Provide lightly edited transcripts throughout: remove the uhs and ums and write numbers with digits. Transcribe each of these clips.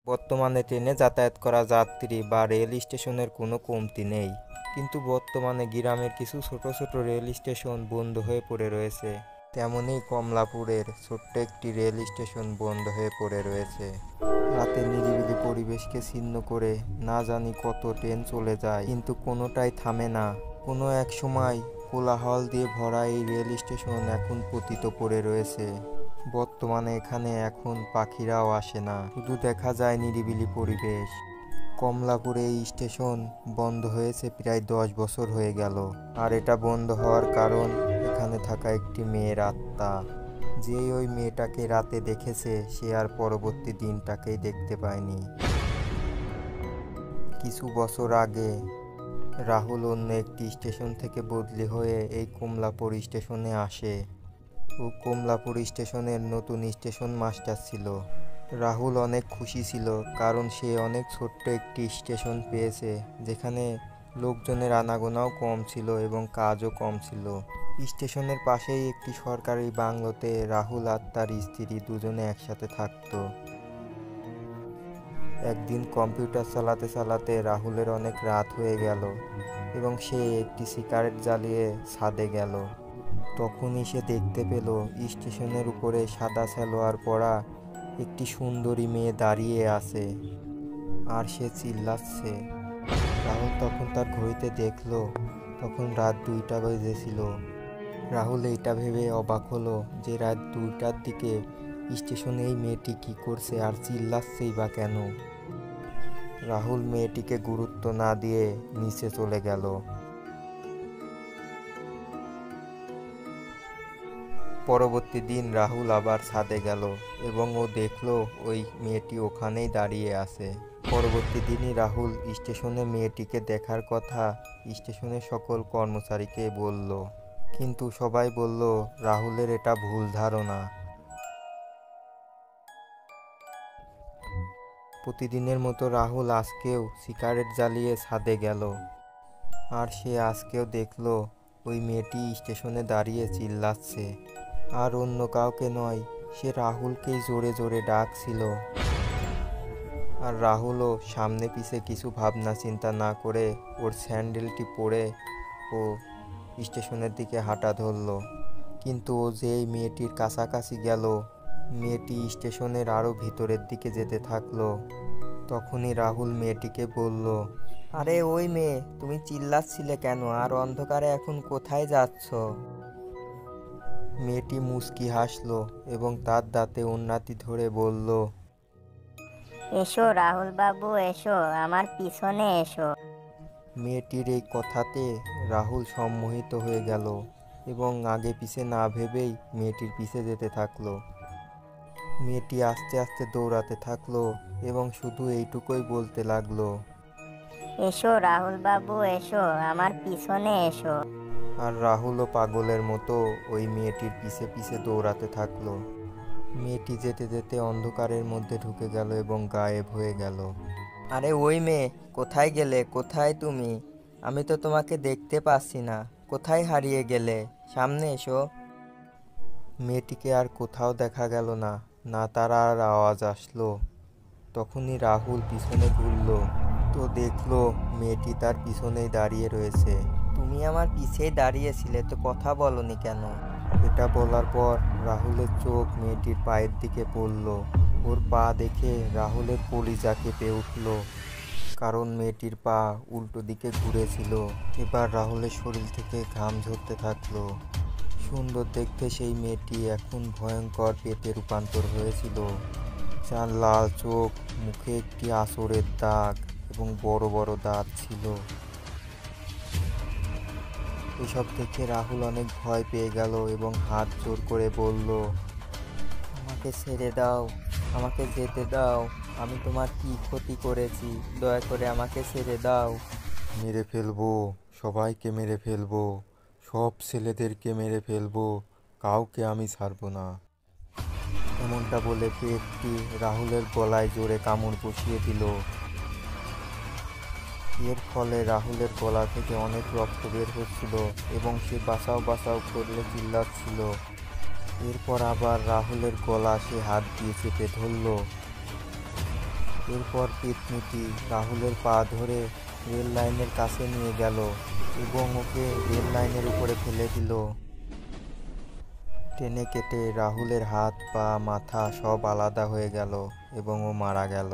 বর্তমানে ট্রেনে যাতায়াত করা যাত্রী বা রেল স্টেশনের কোনো কমতি নেই, কিন্তু বর্তমানে গ্রামের কিছু ছোট ছোট রেল স্টেশন বন্ধ হয়ে পড়ে রয়েছে। তেমনই কমলাপুরের ছোট্ট একটি রেল স্টেশন বন্ধ হয়ে পড়ে রয়েছে। রাতে নিরিবিলি পরিবেশকে ছিন্ন করে না জানি কত ট্রেন চলে যায়, কিন্তু কোনোটাই থামে না। কোনো এক সময় কোলাহল দিয়ে ভরা এই রেল স্টেশন এখন পতিত পড়ে রয়েছে। বর্তমানে এখানে এখন পাখিরাও আসে না, শুধু দেখা যায় নিরিবিলি পরিবেশ। কমলাপুরে এই স্টেশন বন্ধ হয়েছে প্রায় 10 বছর হয়ে গেল। আর এটা বন্ধ হওয়ার কারণ এখানে থাকা একটি মেয়ের আত্মা। যে ওই মেয়েটাকে রাতে দেখেছে সে আর পরবর্তী দিনটাকেই দেখতে পায়নি। কিছু বছর আগে রাহুল অন্য একটি স্টেশন থেকে বদলি হয়ে এই কমলাপুর স্টেশনে আসে। ও কমলাপুর স্টেশনের নতুন স্টেশন মাস্টার ছিল। রাহুল অনেক খুশি ছিল, কারণ সে অনেক ছোট্ট একটি স্টেশন পেয়েছে যেখানে লোকজনের আনাগোনাও কম ছিল এবং কাজও কম ছিল। স্টেশনের পাশেই একটি সরকারি বাংলোতে রাহুল আর তার স্ত্রী দুজনে একসাথে থাকতো। একদিন কম্পিউটার চালাতে চালাতে রাহুলের অনেক রাত হয়ে গেল এবং সে একটি সিগারেট জ্বালিয়ে ছাদে গেল। তখনই সে দেখতে পেল স্টেশনের উপরে সাদা সালোয়ার পরা একটি সুন্দরী মেয়ে দাঁড়িয়ে আছে আর সে চিল্লাচ্ছে। রাহুল তখন তার ঘড়িতে দেখলো তখন রাত 2টা বেজেছিল। রাহুল এইটা ভেবে অবাক হলো যে রাত 2টার দিকে স্টেশনে এই মেয়েটি কি করছে আর চিল্লাচ্ছেই বা কেন। রাহুল মেয়েটিকে গুরুত্ব না দিয়ে নিচে চলে গেল। পরবর্তী দিন রাহুল আবার ছাদে গেল এবং ও দেখলো ওই মেয়েটি ওখানেই দাঁড়িয়ে আছে। পরবর্তী দিনই রাহুল স্টেশনে মেয়েটিকে দেখার কথা স্টেশনের সকল কর্মচারীকে বলল, কিন্তু সবাই বলল রাহুলের এটা ভুল ধারণা। প্রতিদিনের মতো রাহুল আজকেও সিগারেট জ্বালিয়ে ছাদে গেল আর সে আজকেও দেখলো ওই মেয়েটি স্টেশনে দাঁড়িয়ে চিল্লাচ্ছে। আর অন্য কাউকে নয়, সে রাহুলকেই জোরে জোরে ডাকছিল। আর রাহুলও সামনে পিছে কিছু ভাবনা চিন্তা না করে ওর স্যান্ডেলটি পরে ও স্টেশনের দিকে হাঁটা ধরল। কিন্তু ও যেই মেয়েটির কাছাকাছি গেল, মেয়েটি স্টেশনের আরও ভিতরের দিকে যেতে থাকলো। তখনই রাহুল মেয়েটিকে বলল, আরে ওই মেয়ে, তুমি চিল্লাচ্ছিলে কেন আর অন্ধকারে এখন কোথায় যাচ্ছ? মেয়েটি মুচকি হাসলো এবং তার দাঁতে উন্নতি ধরে বলল, এসো রাহুল বাবু, এসো আমার পিছনে এসো। মেয়েটির এই কথাতে রাহুল সম্মোহিত হয়ে গেল এবং আগে পিছে না ভেবেই মেয়েটির পিছে যেতে থাকলো। মেয়েটি আস্তে আস্তে দৌড়াতে থাকলো এবং শুধু এইটুকুই বলতে লাগলো, এসো রাহুল বাবু, এসো আমার পিছনে এসো। আর রাহুলও পাগলের মতো ওই মেয়েটির পিছে পিছে দৌড়াতে থাকলো। মেয়েটি যেতে যেতে অন্ধকারের মধ্যে ঢুকে গেল এবং গায়েব হয়ে গেল। আরে ওই মেয়ে, কোথায় গেলে? কোথায় তুমি? আমি তো তোমাকে দেখতে পাচ্ছি না। কোথায় হারিয়ে গেলে? সামনে এসো। মেয়েটিকে আর কোথাও দেখা গেল না, না তার আর আওয়াজ আসলো। তখনই রাহুল পিছনে ঘুরল তো দেখলো মেয়েটি তার পিছনেই দাঁড়িয়ে রয়েছে। তুমি আমার পিছেই দাঁড়িয়েছিলে তো কথা বলনি কেন? এটা বলার পর রাহুলের চোখ মেয়েটির পায়ের দিকে পড়ল। ওর পা দেখে রাহুলের কলিজা কেঁপে উঠল, কারণ মেয়েটির পা উল্টো দিকে ঘুরেছিল। এবার রাহুলের শরীর থেকে ঘাম ঝরতে থাকলো। সুন্দর দেখতে সেই মেয়েটি এখন ভয়ঙ্কর পেটে রূপান্তর হয়েছিল, যার লাল চোখ, মুখে একটি আঁচড়ের দাগ এবং বড় বড় দাঁত ছিল। এসব দেখে রাহুল অনেক ভয় পেয়ে গেল এবং হাত জোর করে বলল, আমাকে ছেড়ে দাও, আমাকে যেতে দাও। আমি তোমার কি ক্ষতি করেছি? দয়া করে আমাকে ছেড়ে দাও। মেরে ফেলবো, সবাইকে মেরে ফেলবো, সব ছেলেদেরকে মেরে ফেলবো, কাউকে আমি ছাড়বো না। এমনটা বলে পেটটি রাহুলের গলায় জোরে কামড় বসিয়ে দিল। এর ফলে রাহুলের গলা থেকে অনেক রক্ত বের হচ্ছিল এবং সে বাঁচাও বাঁচাও করলে চিল্লাচ্ছিল। এরপর আবার রাহুলের গলা সে হাত দিয়ে চেপে ধরল। এরপর পেতনিটি রাহুলের পা ধরে রেল লাইনের কাছে নিয়ে গেল এবং ওকে রেল লাইনের উপরে ফেলে দিল। টেনে কেটে রাহুলের হাত পা মাথা সব আলাদা হয়ে গেল এবং ও মারা গেল।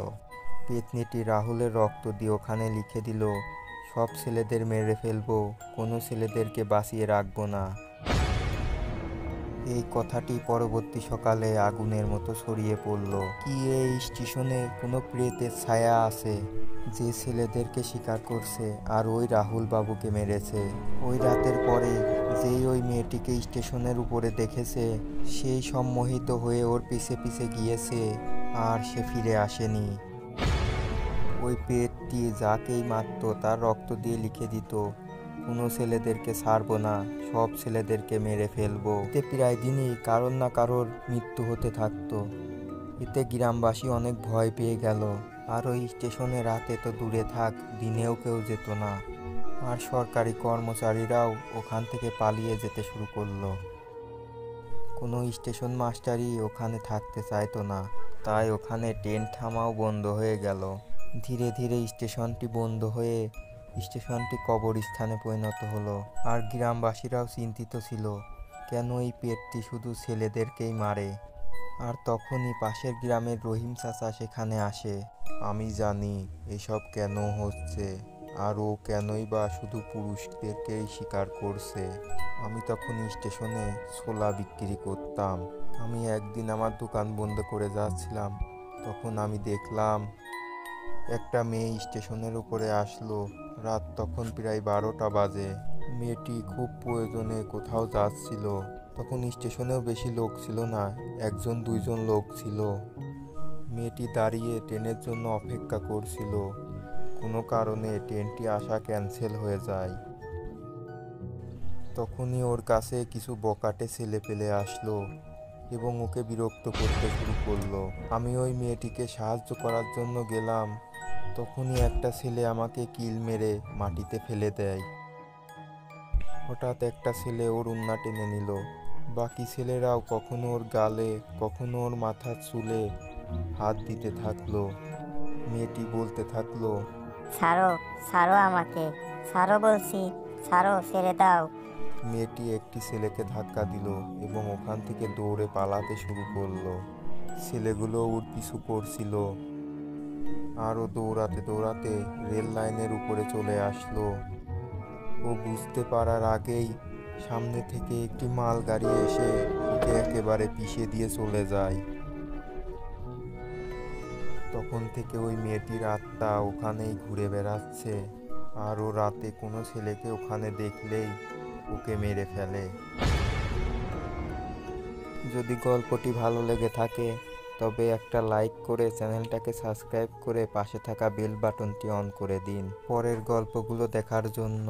পেতনিটি রাহুলের রক্ত দিয়ে ওখানে লিখে দিল, সব ছেলেদের মেরে ফেলবো, কোনো ছেলেদেরকে বাঁচিয়ে রাখবো না। এই কথাটি পরবর্তী সকালে আগুনের মতো ছড়িয়ে পড়ল। কি এই স্টেশনে কোনো প্রেতের ছায়া আছে যে ছেলেদেরকে শিকার করছে আর ওই রাহুল বাবুকে মেরেছে? ওই রাতের পরে যেই ওই মেয়েটিকে স্টেশনের উপরে দেখেছে সেই সম্মোহিত হয়ে ওর পিছে পিছে গিয়েছে আর সে ফিরে আসেনি। ওই পেটটি যাকেই মারত তার রক্ত দিয়ে লিখে দিত, কোনো ছেলেদেরকে ছাড়বো না, সব ছেলেদেরকে মেরে ফেলবো। এতে প্রায় দিনই কারোর না কারোর মৃত্যু হতে থাকতো। এতে গ্রামবাসী অনেক ভয় পেয়ে গেল। আর ওই স্টেশনে রাতে তো দূরে থাক, দিনেও কেউ যেত না। আর সরকারি কর্মচারীরাও ওখান থেকে পালিয়ে যেতে শুরু করলো। কোনো স্টেশন মাস্টারই ওখানে থাকতে চাইতো না, তাই ওখানে ট্রেন থামাও বন্ধ হয়ে গেল। ধীরে ধীরে স্টেশনটি বন্ধ হয়ে স্টেশনটি কবরস্থানে পরিণত হলো। আর গ্রামবাসীরাও চিন্তিত ছিল, কেন এই পেটটি শুধু ছেলেদেরকেই মারে। আর তখনই পাশের গ্রামের রহিম চাচা সেখানে আসে। আমি জানি এসব কেন হচ্ছে, আর ও কেনই বা শুধু পুরুষদেরকেই শিকার করছে। আমি তখন স্টেশনে ছোলা বিক্রি করতাম। আমি একদিন আমার দোকান বন্ধ করে যাচ্ছিলাম, তখন আমি দেখলাম একটা মেয়ে স্টেশনের উপরে আসলো। রাত তখন প্রায় 12টা বাজে। মেয়েটি খুব প্রয়োজনে কোথাও যাচ্ছিল। তখন স্টেশনেও বেশি লোক ছিল না, 1-2জন লোক ছিল। মেয়েটি দাঁড়িয়ে ট্রেনের জন্য অপেক্ষা করছিল। কোনো কারণে ট্রেনটি আসা ক্যান্সেল হয়ে যায়। তখনই ওর কাছে কিছু বকাটে ছেলেপেলে আসলো এবং ওকে বিরক্ত করতে শুরু করলো। আমি ওই মেয়েটিকে সাহায্য করার জন্য গেলাম, তখনই একটা ছেলে আমাকে কিল মেরে মাটিতে ফেলে দেয়। হঠাৎ একটা ছেলে ওর ওড়না টেনে নিল। বাকি ছেলেরাও কখনো ওর গালে কখনো ওর মাথার চুলে হাত দিতে থাকলো। মেয়েটি বলতে থাকলো, ছাড়ো, ছাড়ো আমাকে, ছাড়ো বলছি, ছাড়ো, ছেড়ে দাও। মেয়েটি একটি ছেলেকে ধাক্কা দিল এবং ওখান থেকে দৌড়ে পালাতে শুরু করলো। ছেলেগুলো ওর পিছু করছিল। আরও দৌড়াতে দৌড়াতে রেল লাইনের উপরে চলে আসলো। ও বুঝতে পারার আগেই সামনে থেকে একটি মালগাড়ি এসে ওকে একেবারে পিষে দিয়ে চলে যায়। তখন থেকে ওই মেয়েটির আত্মা ওখানেই ঘুরে বেড়াচ্ছে, আর ও রাতে কোনো ছেলেকে ওখানে দেখলেই ওকে মেরে ফেলে। যদি গল্পটি ভালো লেগে থাকে তবে একটা লাইক করে চ্যানেলটাকে সাবস্ক্রাইব করে পাশে থাকা বেল বাটনটি অন করে দিন পরের গল্পগুলো দেখার জন্য।